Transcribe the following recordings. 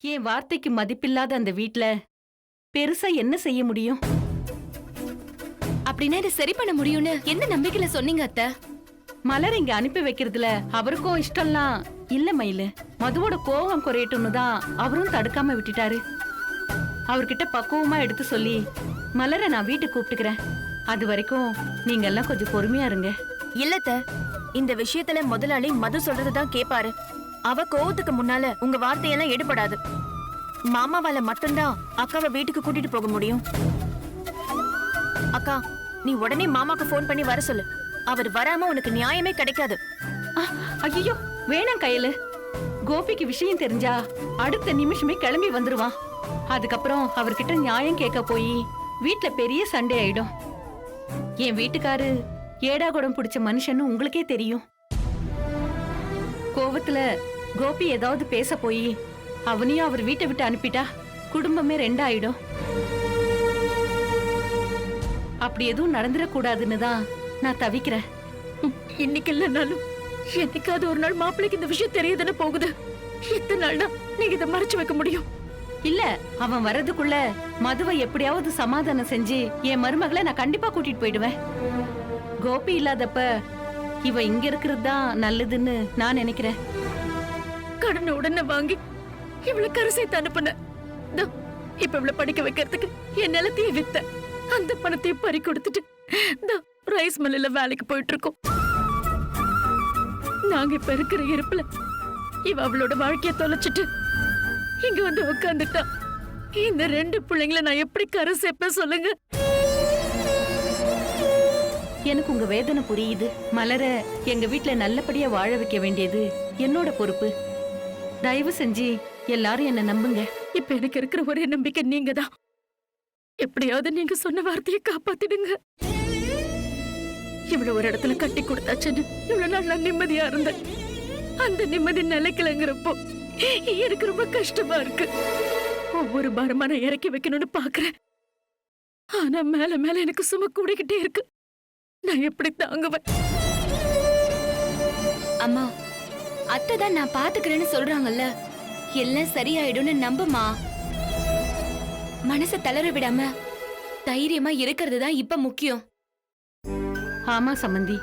என் வார்த்தைக்கு மதிப்பில்லாத அந்த வீட்ல பெருசா என்ன செய்ய முடியும்? அப்படின்னா இதை சரி பண்ண முடியும்னு எந்த நம்பிக்கையில சொன்னீங்க அத்தை? மலர் இங்க அனுப்பி வைக்கிறதுல அவருக்கும் இஷ்டம்லாம் இல்ல மயிலு. மதுவோட கோவம் குறையட்டும்னு தான் அவரும் தடுக்காம விட்டுட்டாரு. அவர்கிட்ட பக்குவமா எடுத்து சொல்லி மலரை நான் வீட்டுக்கு கூப்பிட்டுக்கிறேன். அது வரைக்கும் நீங்க எல்லாம் கொஞ்சம் பொறுமையா இருங்க. இல்லத்த, இந்த விஷயத்துல முதலாளி மது சொல்றதுதான் கேப்பாரு. அவ கோவத்துக்கு முன்னால உங்க வார்த்தையெல்லாம் எடுபடாது. மாமாவால மட்டும்தான் அக்காவை வீட்டுக்கு கூட்டிட்டு போக முடியும். அக்கா, நீ உடனே மாமாக்கு போன் பண்ணி வர சொல்லு. அவர் வராம உனக்கு நியாயமே கிடைக்காது. ஐயோ வேணாம் கையில. கோபிக்கு விஷயம் தெரிஞ்சா அடுத்த நிமிஷமே கிளம்பி வந்துருவான். அதுக்கப்புறம் அவர்கிட்ட நியாயம் கேட்க போய் வீட்ல பெரிய சண்டை ஆயிடும். என் வீட்டுக்காரு ஏடாகுடம் பிடிச்ச மனுஷன்னு உங்களுக்கே தெரியும். கோவத்துல கோபி ஏதாவது பேச போய் அவனையும் அவர் வீட்டை விட்டு அனுப்பிட்டா குடும்பமே ரெண்டாயிடும். அப்படி எதுவும் நடந்துடக்கூடாதுன்னு தான் நான் தவிக்கிறேன். இன்னைக்கு இல்லைனாலும் என்னைக்காவது ஒரு நாள் மாப்பிள்ளைக்கு இந்த விஷயம் தெரியுதுன்னு போகுது. எத்தனை நாள்னா நீங்க இதை மறைச்சு வைக்க முடியும்? இல்ல, அவன் வர்றதுக்குள்ள மதுவை எப்படியாவது சமாதானம் செஞ்சு என் மருமகளை நான் கண்டிப்பா கூட்டிட்டு போயிடுவேன். கோபி இல்லாதப்ப இவ இங்க இருக்கிறது தான் நல்லதுன்னு நான் நினைக்கிறேன். கடனை உடனே வாங்கி இவளை கரை சேர்த்து அனுப்புன. இப்ப இவளை படிக்க வைக்கிறதுக்கு என் நிலத்தையே வித்த அந்த பணத்தையும் பறி கொடுத்துட்டு ரைஸ் மில்லுல வேலைக்கு போயிட்டு இருக்கோம். நாங்க இப்ப இருக்கிற இருப்புல இவ அவளோட வாழ்க்கைய தொலைச்சிட்டு இங்க வந்து உட்காந்துட்டா. இந்த ரெண்டு பிள்ளைங்களை நான் எப்படி கரை சேர்ப்பேன் சொல்லுங்க? எனக்கு உங்க வேதனை புரியுது. மலர எங்க வீட்ல நல்லபடியா வாழ வைக்க வேண்டியது என்னோட பொறுப்பு. தயவு செஞ்சு எல்லாரும் என்ன நம்புங்க. இப்ப எனக்கு இருக்கிற ஒரே நம்பிக்கை நீங்க தான். எப்படியாவது நீங்க சொன்ன வார்த்தையை காப்பாத்திடுங்க. இவ்வளவு ஒரு இடத்துல கட்டி கொடுத்தாச்சுன்னு இவ்வளவு நாள் நான் நிம்மதியா இருந்தேன். அந்த நிம்மதி நிலைக்கலங்கிறப்போ எனக்கு ரொம்ப கஷ்டமா இருக்கு. ஒவ்வொரு பாரமா நான் இறக்கி வைக்கணும்னு பாக்குறேன். ஆனா மேல மேல எனக்கு சும கூடிக்கிட்டே இருக்கு. நான் எப்படி தாங்குவேன்? அம்மா, அத்தை தான் நான் பாத்துக்கிறேன்னு சொல்றாங்கல்ல, எல்லாம் சரியாயிடும்னு நம்புமா. மனசை தளர விடாம தைரியமா இருக்கிறது தான் இப்ப முக்கியம். ஆமா சம்மந்தி,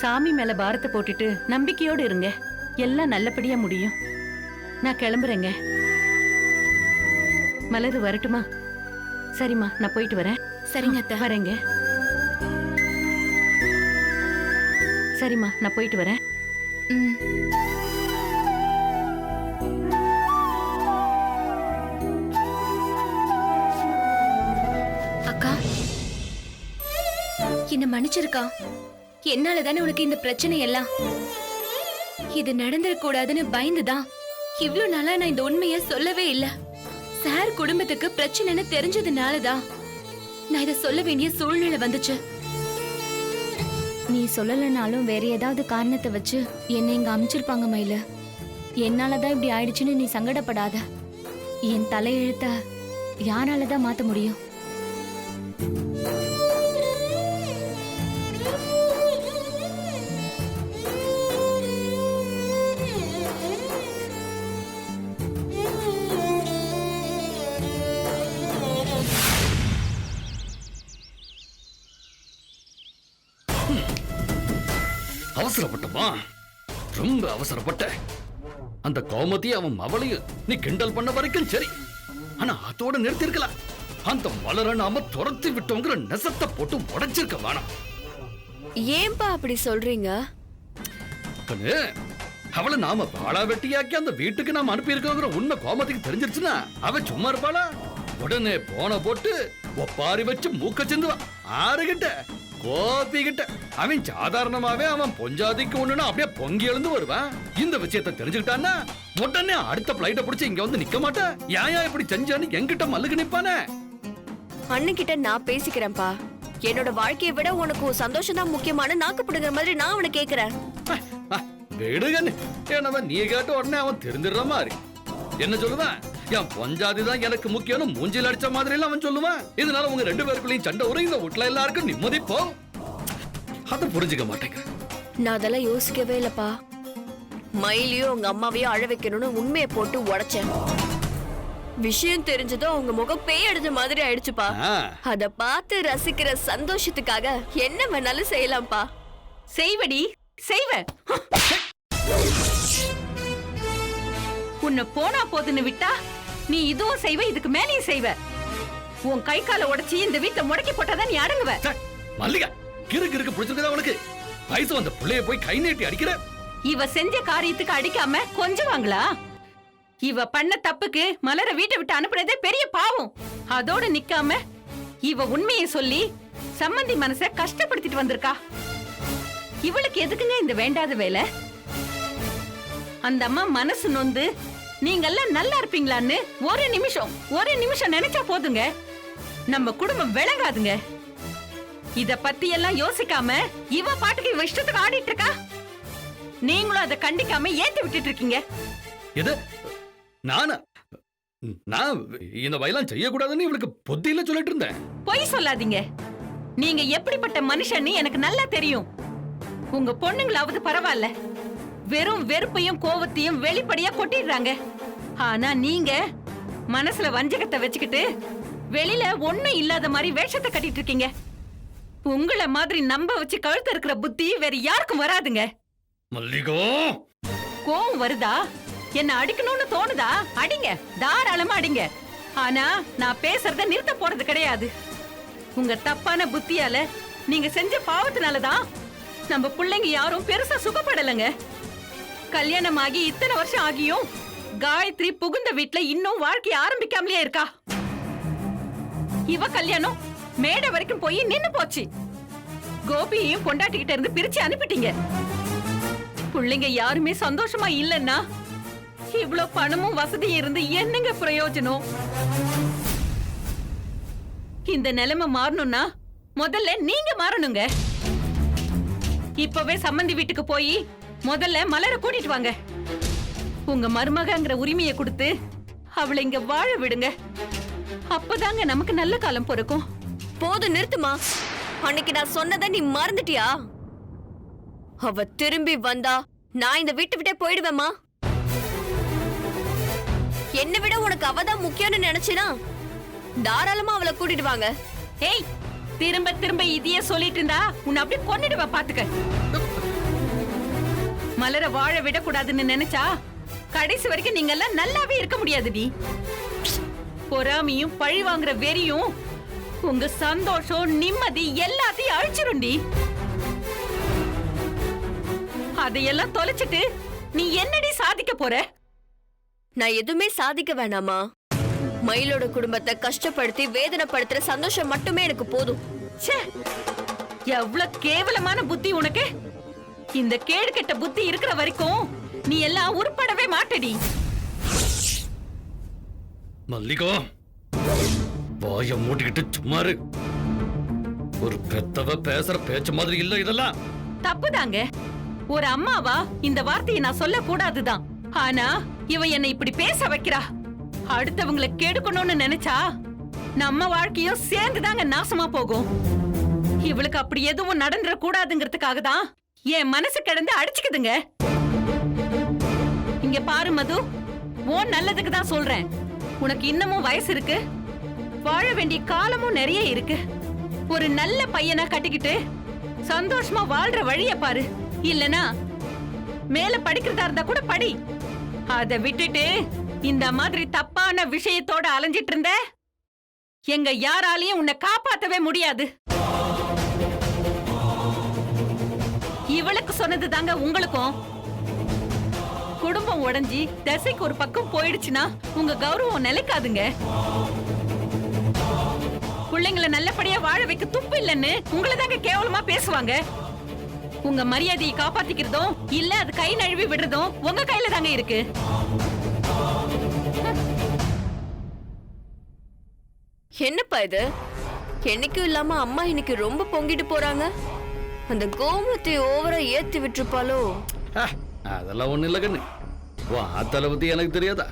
சாமி மேல பாரத்தை போட்டுட்டு நம்பிக்கையோடு இருங்க. எல்லாம் நல்லபடியா முடியும். நான் கிளம்புறேங்க. மலரு வரட்டுமா? சரிம்மா, நான் போயிட்டு வரேன். சரிங்க அத்தை. வரேங்க. சரிம்மா, நான் போயிட்டு வரேன். ம். அக்கா, என்ன மன்னிச்சிருக்கா. என்னால தானே உனக்கு இந்த பிரச்சனை எல்லாம். இது நடந்துடக்கூடாதுன்னு பயந்துதான் இவ்ளோ நாளா நான் இந்த உண்மைய சொல்லவே இல்ல. சார் குடும்பத்துக்கு பிரச்சனைன்னு தெரிஞ்சதுனாலதான் நான் இத சொல்ல வேண்டிய சூழ்நிலை வந்துச்சு. நீ சொல்லலனாலும் வேற ஏதாவது காரணத்தை வச்சு என்னை இங்க அமிச்சிருப்பாங்க மயில. என்னாலதான் இப்படி ஆயிடுச்சுன்னு நீ சங்கடப்படாத. என் தலையெழுத்த யாராலதான் மாத்த முடியும்? அவசரப்பட்டமா, ரொம்ப அவசரப்பட்ட. அந்த கோமதி அவன் மவளையும் நீ கிண்டல் பண்ண வரைக்கும் சரி. ஆனா அதோட நிறுத்திருக்கலாம். அந்த மலரை நாம துரத்தி விட்டோங்கிற நெசத்தை போட்டு உடைச்சிருக்க வேணாம். ஏன்பா அப்படி சொல்றீங்க? கண்ணு, அவளை நாம பாலா வெட்டியாக்கி அந்த வீட்டுக்கு நாம அனுப்பி இருக்கோங்கிற உண்மை கோமதிக்கு தெரிஞ்சிருச்சுன்னா அவ சும்மா இருப்பாளா? உடனே போன போட்டு ஒப்பாரி வச்சு மூக்க சிந்துவான். ஆறுகிட்ட கோபி கிட்ட. அவன் சாதாரணமாவே அவன் பொஞ்சாதிக்கு ஒண்ணுன்னா அப்படியே பொங்கி எழுந்து வருவான். இந்த விஷயத்தை தெரிஞ்சுக்கிட்டான்னா உடனே அடுத்த பிளைட்ட பிடிச்சு இங்க வந்து நிக்க மாட்டேன். ஏன் இப்படி செஞ்சான்னு என்கிட்ட மல்லுக்கு நிப்பானே. அண்ணன்கிட்ட நான் பேசிக்கிறேன்ப்பா. என்னோட வாழ்க்கையை விட உனக்கு சந்தோஷம் தான் முக்கியமான நாக்கு பிடுங்கிற மாதிரி நான் அவனை கேக்குறேன். விடுகன்னு என்னவன் நீ கேட்ட உடனே அவன் தெரிஞ்சிடுற மாதிரி என்ன சொல்லுவான்? என் பொஞ்சாதி தான் எனக்கு முக்கியம் மூஞ்சில் அடிச்ச மாதிரி எல்லாம் அவன் சொல்லுவான். இதனால உங்க ரெண்டு பேருக்குள்ளயும் சண்டை உரை இந்த வீட்டுல எல்லாருக்கும் நிம்மதி போ. அதை புரிஞ்சுக்க மாட்டேங்க. நான் அதெல்லாம் யோசிக்கவே இல்லப்பா. மயிலையும் உங்க அம்மாவையும் அழ வைக்கணும்னு உண்மையை போட்டு உடைச்சேன். விஷயம் தெரிஞ்சதும் அவங்க முகம் பேய் அடிச்ச மாதிரி ஆயிடுச்சுப்பா. ஆ, அத பார்த்து ரசிக்கிற சந்தோஷத்துக்காக என்ன வேணாலும் செய்யலாம்ப்பா. செய்வடி செய்வ. உன்னை போனா போதுன்னு விட்டா நீ இதுவும் செய்வ, இதுக்கு மேலேயும் செய்வ. உன் கை காலை உடைச்சி இந்த வீட்டை முடக்கி போட்டாதான் நீ அடங்குவ. ச்சே, மல்லிகா கிறுக்கு பிடிச்சிருக்கதா உனக்கு? வயசு வந்த புள்ளைய போய் கை நீட்டி அடிக்கிற? இவ செஞ்ச காரியத்துக்கு அடிக்காம கொஞ்சம் வாங்களா? இவ பண்ண தப்புக்கு மலரை வீட்டை விட்டு அனுப்புறதே பெரிய பாவம். அதோட நிக்காம இவ உண்மையை சொல்லி சம்மந்தி மனச கஷ்டப்படுத்திட்டு வந்திருக்கா. இவளுக்கு எதுக்குங்க இந்த வேண்டாத வேலை? அந்த அம்மா மனசு நொந்து நீங்கெல்லாம் நல்லா இருப்பீங்களான்னு ஒரு நிமிஷம் நினைச்சா போதுங்க, நம்ம குடும்பம் விளங்காதுங்க. இத பத்தி எல்லாம் யோசிக்காம இவ பாட்டுக்கு இவ இஷ்டத்துக்கு ஆடிட்டு இருக்கா. நீங்களும் அதை கண்டிக்காம ஏத்தி விட்டுட்டு இருக்கீங்க. எது? நான் இந்த வயலாம் செய்யக்கூடாதுன்னு இவளுக்கு புத்தியில சொல்லிட்டு இருந்தேன். பொய் சொல்லாதீங்க. நீங்க எப்படிப்பட்ட மனுஷன்னு எனக்கு நல்லா தெரியும். உங்க பொண்ணுங்களாவது பரவாயில்ல, வெறும் வெறுப்பையும் கோவத்தையும் வெளிப்படையா கொட்டிடுறாங்க. ஆனா நீங்க மனசுல வஞ்சகத்தை வச்சுக்கிட்டு வெளியில ஒண்ணும் இல்லாத மாதிரி வேஷத்தை கட்டிட்டு இருக்கீங்க. உங்கள மாதிரி நம்ப வச்சு கழுத்து இருக்கிற புத்தி வேற யாருக்கும் வராதுங்க. மல்லிகோ, கோவம் வருதா? என்ன அடிக்கணும்னு தோணுதா? அடிங்க, தாராளமா அடிங்க. ஆனா நான் பேசுறத நிறுத்த போறது கிடையாது. உங்க தப்பான புத்தியால நீங்க செஞ்ச பாவத்தினாலதான் நம்ம பிள்ளைங்க யாரும் பெருசா சுகப்படலைங்க. கல்யாணம் ஆகி இத்தனை வருஷம் ஆகியும் காயத்ரி புகுந்த வீட்டுல இன்னும் வாழ்க்கை ஆரம்பிக்காமலே இருக்கா. இவ கல்யாணம் மேடை வரைக்கும் போய் நின்னு போச்சு. கோபியையும் பொண்டாட்டிக்கிட்ட இருந்து பிரிச்சு அனுப்பிட்டீங்க. பிள்ளைங்க யாருமே சந்தோஷமா இல்லன்னா இவ்ளோ பணமும் வசதியும் இருந்து என்னங்க பிரயோஜனம்? இந்த நிலைமை மாறணும்னா முதல்ல நீங்க மாறணுங்க. இப்பவே சம்மந்தி வீட்டுக்கு போய் முதல்ல மலரை கூட்டிட்டு வாங்க. உங்க மருமகங்கிற உரிமையை கொடுத்து அவளை இங்க வாழ விடுங்க. அப்பதாங்க நமக்கு நல்ல காலம் பிறக்கும். போதும், நிறுத்துமா. அன்னைக்கு நான் சொன்னதை நீ மறந்துட்டியா? அவ திரும்பி வந்தா நான் இந்த வீட்டை விட்டே போயிடுவேமா. என்னை விட உனக்கு அவதான் முக்கியம்னு நினைச்சினா தாராளமா அவளை கூட்டிட்டு வாங்க. ஏய், திரும்ப திரும்ப இதையே சொல்லிட்டு இருந்தா உன்னை அப்படியே கொன்னிடுவ பாத்துக்க. மலர வாழ விடக்கூடாதுன்னு நினைச்சா கடைசி வரைக்கும் நீங்க எல்லாம் நல்லாவே இருக்க முடியாதுடி. பொறாமையும் பழி வாங்குற வெறியும் உங்க சந்தோஷம் நிம்மதி எல்லாத்தையும் அழிச்சிருண்டி. அதையெல்லாம் தொலைச்சிட்டு நீ என்னடி சாதிக்க போற? நான் எதுவுமே சாதிக்க வேணாமா. மயிலோட குடும்பத்தை கஷ்டப்படுத்தி வேதனைப்படுத்துற சந்தோஷம் மட்டுமே எனக்கு போதும். ச்சே, எவ்வளவு கேவலமான புத்தி உனக்கு! இந்த கேடு கெட்ட புத்தி இருக்கிற வரைக்கும் நீ எல்லாம் உருப்படவே மாட்டடி. மல்லிகோ, வாய மூட்டிக்கிட்டு சும்மாரு. ஒரு பெத்தவ பேசுற பேச்சு மாதிரி இல்ல இதெல்லாம். தப்புதாங்க. ஒரு அம்மாவா இந்த வார்த்தையை நான் சொல்ல கூடாதுதான். ஆனா இவ என்னை இப்படி பேச வைக்கிறா. அடுத்தவங்களை கெடுக்கணும்னு நினைச்சா நம்ம வாழ்க்கையும் சேர்ந்துதாங்க நாசமா போகும். இவளுக்கு அப்படி எதுவும் நடந்துட கூடாதுங்கிறதுக்காக தான் என் மனசு கிடந்து அடிச்சுக்குதுங்க. இங்க பாரு மது, உன் நல்லதுக்கு தான் சொல்றேன். உனக்கு இன்னமும் வயசு இருக்கு, வாழ வேண்டிய காலமும் நிறைய இருக்கு. ஒரு நல்ல பையனா கட்டிக்கிட்டு சந்தோஷமா வாழ்ற வழிய பாரு. இல்லனா மேல படிக்கிறதா இருந்தா கூட படி. அத விட்டுட்டு இந்த மாதிரி தப்பான விஷயத்தோட அலைஞ்சிட்டு இருந்த எங்க யாராலையும் உன்னை காப்பாத்தவே முடியாது. இவளுக்கு சொன்னது தாங்க உங்களுக்கும். குடும்பம் உடைஞ்சி தசைக்கு ஒரு பக்கம் போயிடுச்சுன்னா உங்க கௌரவம் நிலைக்காதுங்க. பிள்ளைங்களை நல்லபடியா வாழ வைக்க துப்பு இல்லைன்னு உங்களை தாங்க கேவலமா பேசுவாங்க. உங்க மரியாதையை காப்பாத்திக்கிறதும் இல்ல அது கை நழுவி விடுறதும் உங்க கையில தாங்க இருக்கு. என்னப்பா இது? என்னைக்கும் இல்லாம அம்மா இன்னைக்கு ரொம்ப பொங்கிட்டு போறாங்க. அந்த கோமத்தை ஓவரா ஏத்தி விட்டுருப்பாளோ? அதெல்லாம் ஒண்ணு இல்ல கண்ணு. ஆத்தல பத்தி எனக்கு தெரியாதா?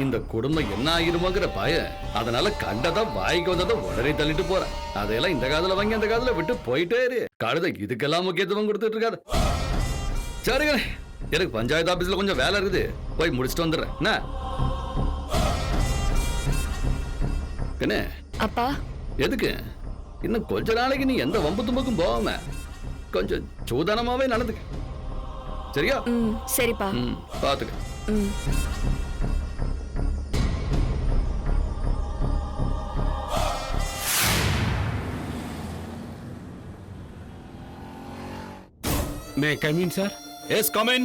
இந்த குடும்பம் என்ன ஆகிருமோங்கிற பய, அதனால கண்டதா வாய்க்கு வந்ததை உடனே தள்ளிட்டு போற. அதையெல்லாம் இந்த காதுல வாங்கி அந்த காதுல விட்டு போயிட்டே இரு. கழுத இதுக்கெல்லாம் முக்கியத்துவம் கொடுத்துட்டு இருக்காது. சரிங்க, எனக்கு பஞ்சாயத்து ஆபீஸ்ல கொஞ்சம் வேலை இருக்குது, போய் முடிச்சுட்டு வந்துடுறேன். என்ன கண்ணே அப்பா எதுக்கு இன்னும் கொஞ்ச நாளைக்கு நீ எந்த வம்பு தும்புக்கும் போகாம கொஞ்சம் சூதானமாவே நடந்துக்க. சரியா? ம் சரிப்பா. பாத்துக்க. ம். May I come in, sir? Yes, come in.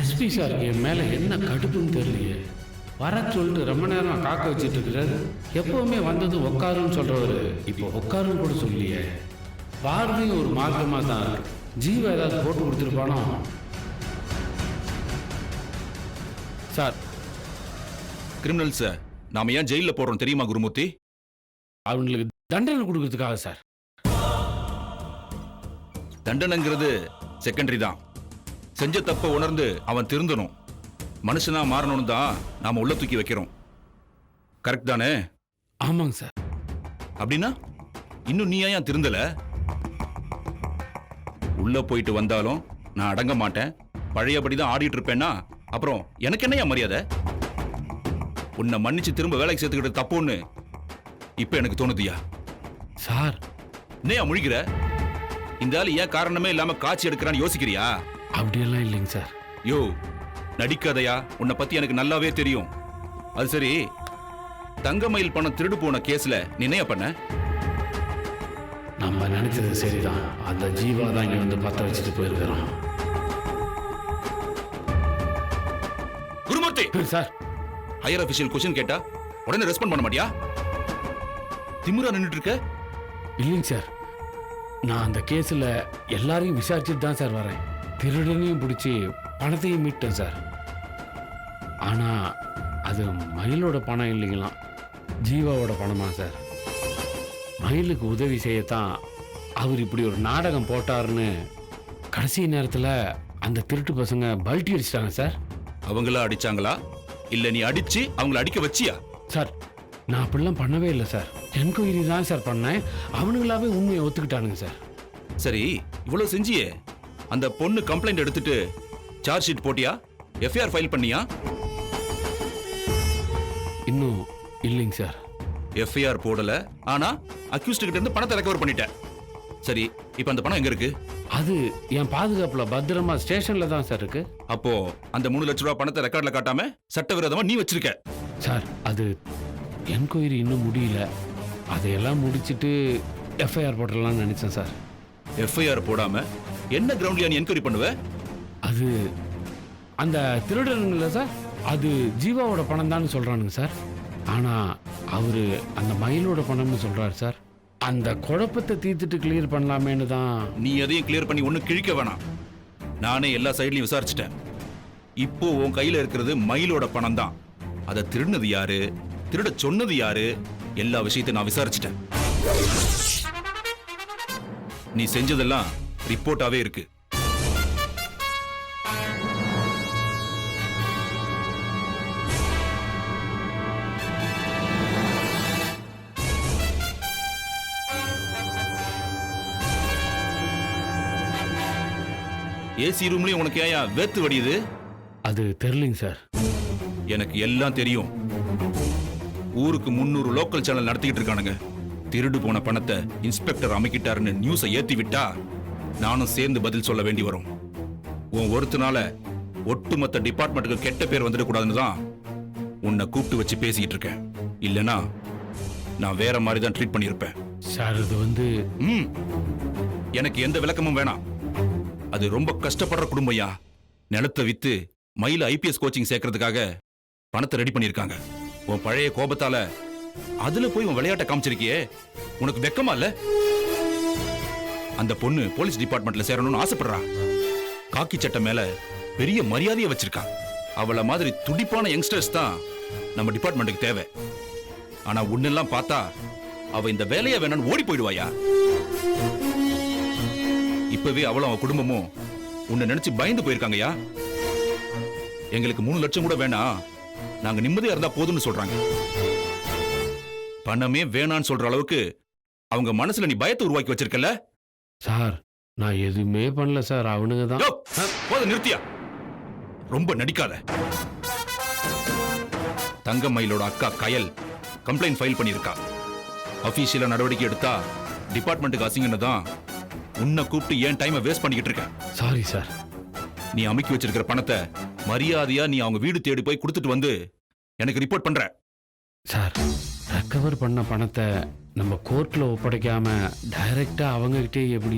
SP sir என் மேலே என்ன கடுப்புன்னு தெரியலையே. வர சொல்லிட்டு ரொம்ப நேரம் காக்க வச்சுட்டு இருக்கிறாரு. எப்பவுமே வந்தது உட்காருன்னு சொல்றவரு இப்போ உட்காருன்னு கூட சொல்லியே. பார்வையும் ஒரு மார்க்கமா தான் இருக்கு. ஜீவா ஏதாவது போட்டு கொடுத்துருப்பானோ சார்? கிரிமினல்ஸ் நாம ஏன் ஜெயில போடுறோம் தெரியுமா குருமூர்த்தி? அவங்களுக்கு தண்டனை கொடுக்கறதுக்காக சார். தண்டனைங்கிறது செகண்டரி தான். செஞ்ச தப்ப உணர்ந்து அவன் திருந்தணும், மனுஷனா மாறணும்னு தான் நாம உள்ள தூக்கி வைக்கிறோம். கரெக்ட் தானே? ஆமாங்க சார். அப்படின்னா இன்னும் நீ ஏன் திருந்தல? உள்ள போயிட்டு வந்தாலும் நான் அடங்க மாட்டேன், பழையபடி தான் ஆடிட்டு இருப்பேன்னா அப்புறம் எனக்கு என்னையா மரியாதை? உன்னை மன்னிச்சு திரும்ப வேலைக்கு சேர்த்துக்கிட்டு தப்புன்னு இப்ப எனக்கு தோணுதியா? சார் என்னையா முழிக்கிற? இந்த ஆள் ஏன் காரணமே இல்லாம காட்சி எடுக்கிறான்னு யோசிக்கிறியா? அப்படியெல்லாம் இல்லைங்க சார். யோ நடிக்காதயா, உன்னை பத்தி எனக்கு நல்லாவே தெரியும். அது சரி, தங்கமயில் பணம் திருடு போன கேஸ்ல நீ என்ன பண்ண? நம்ம நினைச்சது சரிதான். அந்த ஜீவா தான் இங்க வந்து பத்த வச்சுட்டு போயிருக்கிறோம். Gurumurthy sir, higher official question கேட்டா உடனே ரெஸ்பாண்ட் பண்ண மாட்டியா? திமிரா நின்னுட்டு இருக்க? இல்லைங்க சார், நான் அந்த கேஸில் எல்லாரையும் விசாரிச்சுட்டு தான் சார் வரேன். திருடனையும் பிடிச்சி பணத்தையும் மீட்டேன் சார். ஆனால் அது மயிலோட பணம் இல்லைங்களாம், ஜீவாவோட பணமா சார். மயிலுக்கு உதவி செய்யத்தான் அவர் இப்படி ஒரு நாடகம் போட்டாருன்னு கடைசி நேரத்தில் அந்த திருட்டு பசங்க பல்ட்டி அடிச்சிட்டாங்க சார். அவங்களா அடிச்சாங்களா இல்ல நீ அடிச்சு அவங்கள அடிக்க வச்சியா? சார், நான் அப்படிலாம் பண்ணவே இல்லை சார். என்கொயரி தான் சார் பண்ணேன். அவனுங்களாவே உண்மையை ஒத்துக்கிட்டானுங்க சார். சரி, இவ்வளவு செஞ்சியே அந்த பொண்ணு கம்ப்ளைண்ட் எடுத்துட்டு சார்ஜ் ஷீட் போட்டியா? எஃப்ஐஆர் ஃபைல் பண்ணியா? இன்னும் இல்லைங்க சார். எஃப்ஐஆர் போடல, ஆனா அக்யூஸ்ட் கிட்ட இருந்து பணத்தை ரெக்கவர் பண்ணிட்ட. சரி, இப்போ அந்த பணம் எங்க இருக்கு? அது என் பாதுகாப்புல பத்திரமா ஸ்டேஷன்ல தான் சார் இருக்கு. அப்போ அந்த 3 லட்சம் ரூபாய் பணத்தை ரெக்கார்ட்ல காட்டாம சட்டவிரோதமா நீ வச்சிருக்க. சார், அது என்கொயரி இன்னும் முடியல. அதையெல்லாம் முடிச்சிட்டு எஃப்ஐஆர் போடலாம்னு நினைச்சேன் சார். எஃப்ஐஆர் போடாம என்ன கிரவுண்ட்ல நீ என்கொயரி பண்ணுவ? அது அந்த திருடனுங்கள சார், அது ஜீவாவோட பணம் தான் சொல்றானுங்க சார். ஆனா அவரு அந்த மயிலோட பணம்னு சொல்றாரு சார். அந்த குழப்பத்தை தீர்த்துட்டு கிளியர் பண்ணலாமேன்னு தான். நீ எதையும் கிளியர் பண்ணி ஒண்ணு கிழிக்க வேணாம். நானே எல்லா சைட்லயும் விசாரிச்சிட்டேன். இப்போ உன் கையில இருக்கிறது மயிலோட பணம் தான். அதை திருடுனது யாரு, திருட சொன்னது யாரு, எல்லா விஷயத்தையும் நான் விசாரிச்சிட்டேன். நீ செஞ்சதெல்லாம் ரிப்போர்ட்டாவே இருக்கு. ஏசி ரூம்லயும் உனக்கு ஏன் வேத்து வடியுது? அது தெரியலைங்க சார். எனக்கு எல்லாம் தெரியும். ஊருக்கு 300 லோக்கல் சேனல் நடத்திக்கிட்டு இருக்கானுங்க. திருடு போன பணத்தை இன்ஸ்பெக்டர் அமைக்கிட்டாருன்னு நியூஸை ஏத்தி விட்டா நானும் சேர்ந்து பதில் சொல்ல வேண்டி வரும். உன் ஒருத்தனால ஒட்டுமொத்த டிபார்ட்மெண்ட்டுக்கு கெட்ட பேர் வந்துடக்கூடாதுன்னு தான் உன்னை கூப்பிட்டு வச்சு பேசிக்கிட்டு இருக்கேன். இல்லனா நான் வேற மாதிரி தான் ட்ரீட் பண்ணியிருப்பேன். சார், இது வந்து எனக்கு எந்த விளக்கமும் வேணாம். அது ரொம்ப கஷ்டப்படுற குடும்பம்யா. நிலத்தை வித்து மயில ஐபிஎஸ் கோச்சிங் சேர்க்கறதுக்காக பணத்தை ரெடி பண்ணிருக்காங்க. உன் பழைய கோபத்தால அதுல போய் உன் விளையாட்டை காமிச்சிருக்கியே, உனக்கு வெக்கமா இல்ல? அந்த பொண்ணு போலீஸ் டிபார்ட்மெண்ட்ல சேரணும்னு ஆசைப்படுறா. காக்கி சட்டை மேல பெரிய மரியாதையை வச்சிருக்கா. அவளை மாதிரி துடிப்பான யங்ஸ்டர்ஸ் தான் நம்ம டிபார்ட்மெண்ட்டுக்கு தேவை. ஆனா உன்னெல்லாம் பார்த்தா அவ இந்த வேலையை வேணும்னு ஓடி போயிடுவாயா? இப்பவே அவளும் அவ குடும்பமும் உன்னை நினைச்சு பயந்து போயிருக்காங்கயா. எங்களுக்கு 3 லட்சம் கூட வேணாம், நாங்க நிம்மதியா இருந்தா போதும்னு சொல்றாங்க. பணமே வேணான்னு சொல்ற அளவுக்கு அவங்க மனசுல நீ பயத்தை உருவாக்கி வச்சிருக்கல. சார் நான் எதுவுமே பண்ணல சார், அவனுங்க தான். போதும், நிறுத்தியா. ரொம்ப நடிக்காத. தங்கமயிலோட அக்கா கயல் கம்ப்ளைண்ட் ஃபைல் பண்ணியிருக்கா. அபிஷியலா நடவடிக்கை எடுத்தா டிபார்ட்மெண்ட்டுக்கு அசிங்கன்னு தான் உன்னை கூப்பிட்டு ஏன் டைமை வேஸ்ட் பண்ணிக்கிட்டு இருக்க. Sorry sir. நீ அமுக்கி வச்சிருக்கிற பணத்தை மரியாதையா நீ அவங்க வீடு தேடி போய் கொடுத்துட்டு வந்து எனக்கு ரிப்போர்ட் பண்ற. சார் ரெக்கவர் பண்ண பணத்தை நம்ம கோர்ட்ல ஒப்படைக்காம டைரக்டா அவங்க கிட்டே எப்படி?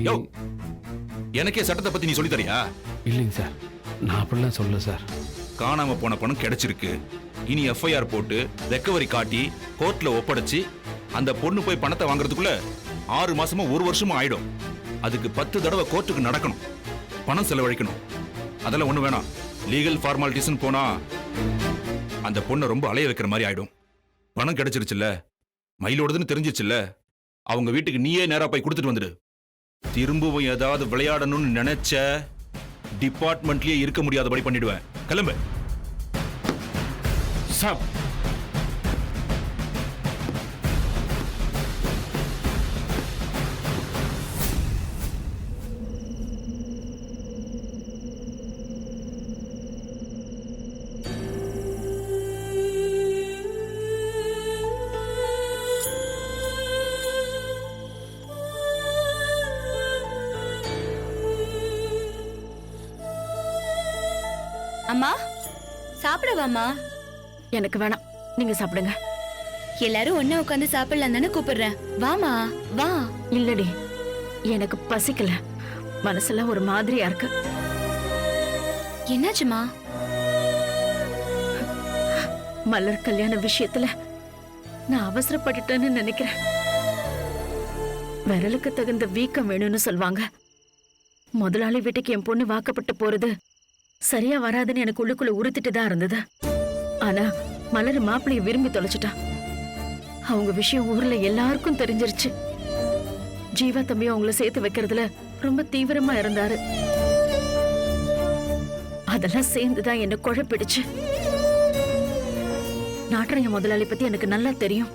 எனக்கே சட்டத்தை பத்தி நீ சொல்லி தரியா? இல்லைங்க சார், நான் அப்படிலாம் சொல்ல சார். காணாம போன பணம் கிடைச்சிருக்கு. இனி எஃப்ஐஆர் போட்டு ரெக்கவரி காட்டி கோர்ட்ல ஒப்படைச்சு அந்த பொண்ணு போய் பணத்தை வாங்குறதுக்குள்ள 6 மாசமா 1 வருஷமா ஆயிடும். அதுக்கு 10 தடவை கோர்ட்டுக்கு நடக்கணும், பணம் செலவழிக்கணும். அதெல்லாம் ஒண்ணு வேணாம். லீகல் ஃபார்மாலிட்டிஸ்னு போனா அந்த பொண்ணை ரொம்ப அலைய வைக்கிற மாதிரி ஆயிடும். பணம் கிடைச்சிருச்சுல்ல, மயிலோடதுன்னு தெரிஞ்சிச்சுல்ல, அவங்க வீட்டுக்கு நீயே நேரா போய் கொடுத்துட்டு வந்துடு. திரும்பவும் ஏதாவது விளையாடணும்னு நினைச்ச டிபார்ட்மெண்ட்லயே இருக்க முடியாதபடி பண்ணிடுவேன். கிளம்பு. சார் அம்மா சாப்பிடவாமா? எனக்கு வேணாம், நீங்க சாப்பிடுங்க. எல்லாரும் ஒண்ணா உட்காந்து சாப்பிடலாம் தானே கூப்பிடுறேன். வாமா வா. இல்லடி, எனக்கு பசிக்கல, மனசெல்லாம் ஒரு மாதிரியா இருக்கு. என்னாச்சுமா? மலர் கல்யாண விஷயத்துல நான் அவசரப்பட்டுட்டேன்னு நினைக்கிறேன். விரலுக்கு தகுந்த வீக்கம் வேணும்னு சொல்வாங்க. முதலாளி வீட்டுக்கு என் பொண்ணு வாக்கப்பட்டு போறது சரியா வராதுன்னு எனக்கு உள்ளுக்குள்ள உறுத்திட்டு தான் இருந்தது. ஆனா மலர் மாப்பிளைய விரும்பி தொலைச்சிட்டா. அவங்க விஷயம் ஊர்ல எல்லாருக்கும் தெரிஞ்சிருச்சு. ஜீவா தம்பியும் அவங்கள சேர்த்து வைக்கிறதுல ரொம்ப தீவிரமா இருந்தாரு. அதெல்லாம் சேர்ந்துதான் என்ன குழப்பிடுச்சு. நாட்டரைய முதலாளி பத்தி எனக்கு நல்லா தெரியும்.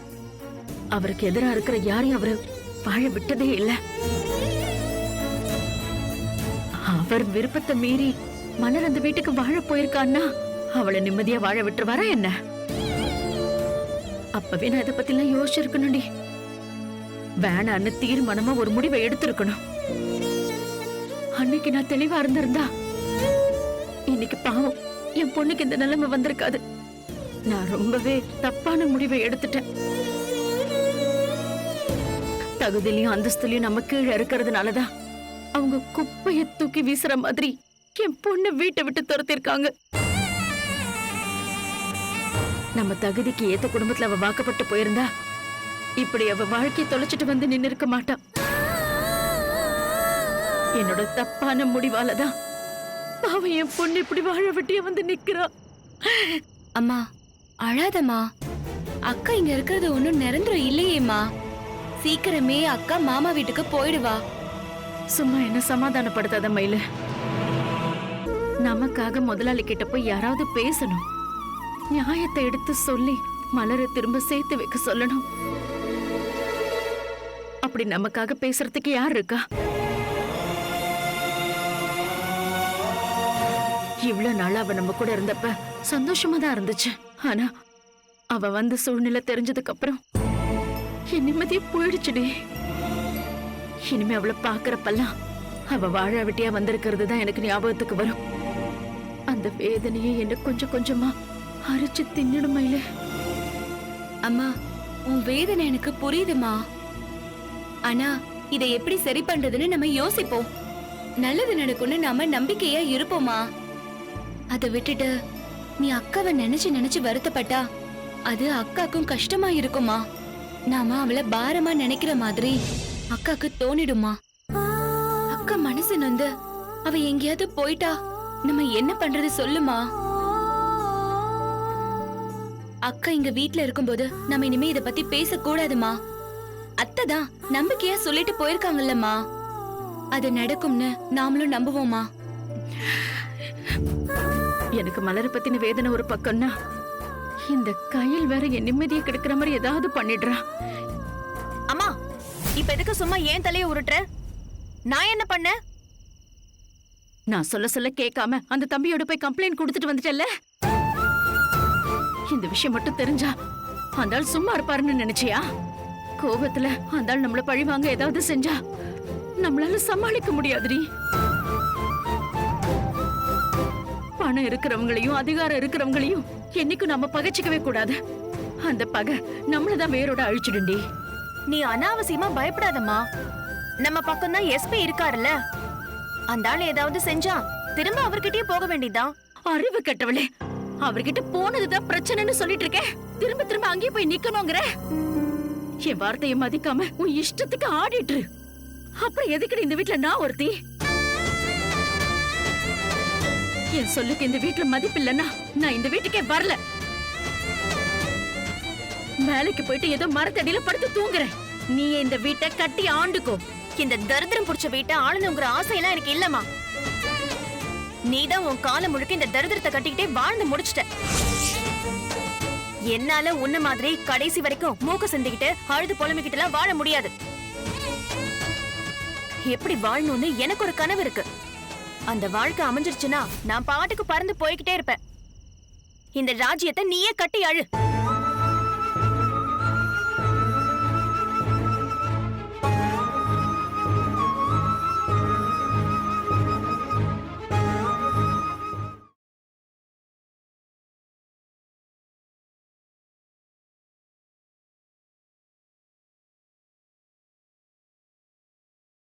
அவருக்கு எதிரா இருக்கிற யாரையும் அவரு வாழ விட்டதே இல்ல. அவர் விருப்பத்தை மீறி மலர் அந்த வீட்டுக்கு வாழ போயிருக்கான்னா அவளை நிம்மதியா வாழ விட்டுருவாரா என்ன? அப்பவே நான் இதை பத்தி எல்லாம் யோசிச்சிருக்கணும்டி. வேணான்னு தீர்மானமா ஒரு முடிவை எடுத்திருக்கணும். அன்னைக்கு நான் தெளிவா இருந்திருந்தா இன்னைக்கு பாவம் என் பொண்ணுக்கு இந்த நிலைமை வந்திருக்காது. நான் ரொம்பவே தப்பான முடிவை எடுத்துட்டேன். தகுதியிலையும் அந்தஸ்துலயும் நம்ம கீழே இருக்கிறதுனாலதான் அவங்க குப்பைய தூக்கி வீசுற மாதிரி என் பொண்ணு வீட்டை விட்டு துரத்திருக்காங்க. நம்ம தகுதிக்கு ஏத்த குடும்பத்துல அவ வாக்கப்பட்டு போயிருந்தா இப்படி அவ வாழ்க்கையை தொலைச்சிட்டு வந்து நின்னு இருக்க மாட்டா. என்னோட தப்பான முடிவாலதான் அவ என் பொண்ணு இப்படி வாழ வெட்டிய வந்து நிக்கிறா. அம்மா அழாதம்மா. அக்கா இங்க இருக்கிறது ஒண்ணும் நிரந்தரம் இல்லையேம்மா. சீக்கிரமே அக்கா மாமா வீட்டுக்கு போயிடுவா. சும்மா என்ன சமாதானப்படுத்தாத மயிலு. நமக்காக முதலாளி கிட்ட போய் யாராவது பேசணும். நியாயத்தை எடுத்து சொல்லி மலரை திரும்ப சேர்த்து வைக்க சொல்லணும். அப்படி நமக்காக பேசுறதுக்கு யார் இருக்கா? இவ்வளவு நாள் அவ நம்ம கூட இருந்தப்ப சந்தோஷமா தான் இருந்துச்சு. ஆனா அவ வந்த சூழ்நிலை தெரிஞ்சதுக்கு அப்புறம் என் நிம்மதியே போயிடுச்சுடி. இனிமே அவளை பாக்குறப்பெல்லாம் அவ வாழ வெட்டியா வந்திருக்கிறது தான் எனக்கு ஞாபகத்துக்கு வரும். அந்த வேதனையை என்ன கொஞ்சம் கொஞ்சமா அரைச்சு தின்னுடுமையில. அம்மா உன் வேதனை எனக்கு புரியுதுமா. ஆனா இதை எப்படி சரி பண்றதுன்னு நம்ம யோசிப்போம். நல்லது நடக்கும்னு நாம நம்பிக்கையா இருப்போமா. அதை விட்டுட்டு நீ அக்காவை நினைச்சு நினைச்சு வருத்தப்பட்டா அது அக்காக்கும் கஷ்டமா இருக்குமா. நாம அவளை பாரமா நினைக்கிற மாதிரி அக்காக்கு தோணிடுமா. அக்கா மனசு நொந்து அவ எங்கேயாவது போயிட்டா நம்ம என்ன பண்றது சொல்லுமா. அக்கா இங்க வீட்ல இருக்கும்போது நம்ம இனிமே இத பத்தி பேசக்கூடாதுமா. அத்தைதான் நம்பிக்கையா சொல்லிட்டு போயிருக்காங்கல்லம்மா. அது நடக்கும்னு நாமளும் நம்புவோமா. எனக்கு மலரை பத்தின வேதனை ஒரு பக்கம்னா இந்த கையில் வேற என் நிம்மதியை கெடுக்கிற மாதிரி ஏதாவது பண்ணிடுறா. அம்மா இப்ப எதுக்கு சும்மா ஏன் தலைய உருட்டுற? நான் என்ன பண்ண? நான் சொல்ல சொல்ல கேட்காம அந்த தம்பியோட போய் கம்ப்ளைண்ட் கொடுத்துட்டு வந்துட்டல்ல. இந்த விஷயம் மட்டும் தெரிஞ்சா அந்த ஆள் சும்மா இருப்பாருன்னு நினைச்சியா? கோபத்துல அந்த ஆள் நம்மள பழி வாங்க ஏதாவது செஞ்சா நம்மளால சமாளிக்க முடியாதுடி. பணம் இருக்கிறவங்களையும் அதிகாரம் இருக்கிறவங்களையும் என்னைக்கும் நம்ம பகைச்சிக்கவே கூடாது. அந்த பகை நம்மளதான் வேரோட அழிச்சிடுண்டி. நீ அனாவசியமா பயப்படாதம்மா. நம்ம பக்கம் தான் எஸ்பி இருக்காருல்ல. அந்த ஆள் ஏதாவது செஞ்சா திரும்ப அவர்கிட்டயே போக வேண்டியதுதான். அறிவு கெட்டவளே, அவர்கிட்ட போனதுதான் பிரச்சனைன்னு சொல்லிட்டு இருக்கேன். திரும்ப திரும்ப அங்கேயே போய் நிக்கணுங்கிற. என் வார்த்தையை மதிக்காம உன் இஷ்டத்துக்கு ஆடிட்டு இரு. அப்புறம் எதுக்கு இந்த வீட்டுல நான் ஒருத்தி? என் சொல்லுக்கு இந்த வீட்டுல மதிப்பு இல்லைன்னா நான் இந்த வீட்டுக்கே வரல. வேலைக்கு போயிட்டு ஏதோ மரத்தடியில படுத்து தூங்குறேன். நீ இந்த வீட்டை கட்டி ஆண்டுக்கோ. இந்த தரித்திரம் புடிச்ச வீட்டை ஆளணுங்கிற ஆசையெல்லாம் எனக்கு இல்லம்மா. நீதான் உன் காலம் முழுக்க இந்த தரித்திரத்தை கட்டிக்கிட்டே வாழ்ந்து முடிச்சிட்ட. என்னால உன்ன மாதிரி கடைசி வரைக்கும் மூக்க சிந்திக்கிட்டு அழுது புலம்பிக்கிட்டு எல்லாம் வாழ முடியாது. எப்படி வாழணும்னு எனக்கு ஒரு கனவு இருக்கு. அந்த வாழ்க்கை அமைஞ்சிருச்சுன்னா நான் பாட்டுக்கு பறந்து போய்கிட்டே இருப்பேன். இந்த ராஜ்யத்தை நீயே கட்டி அழு.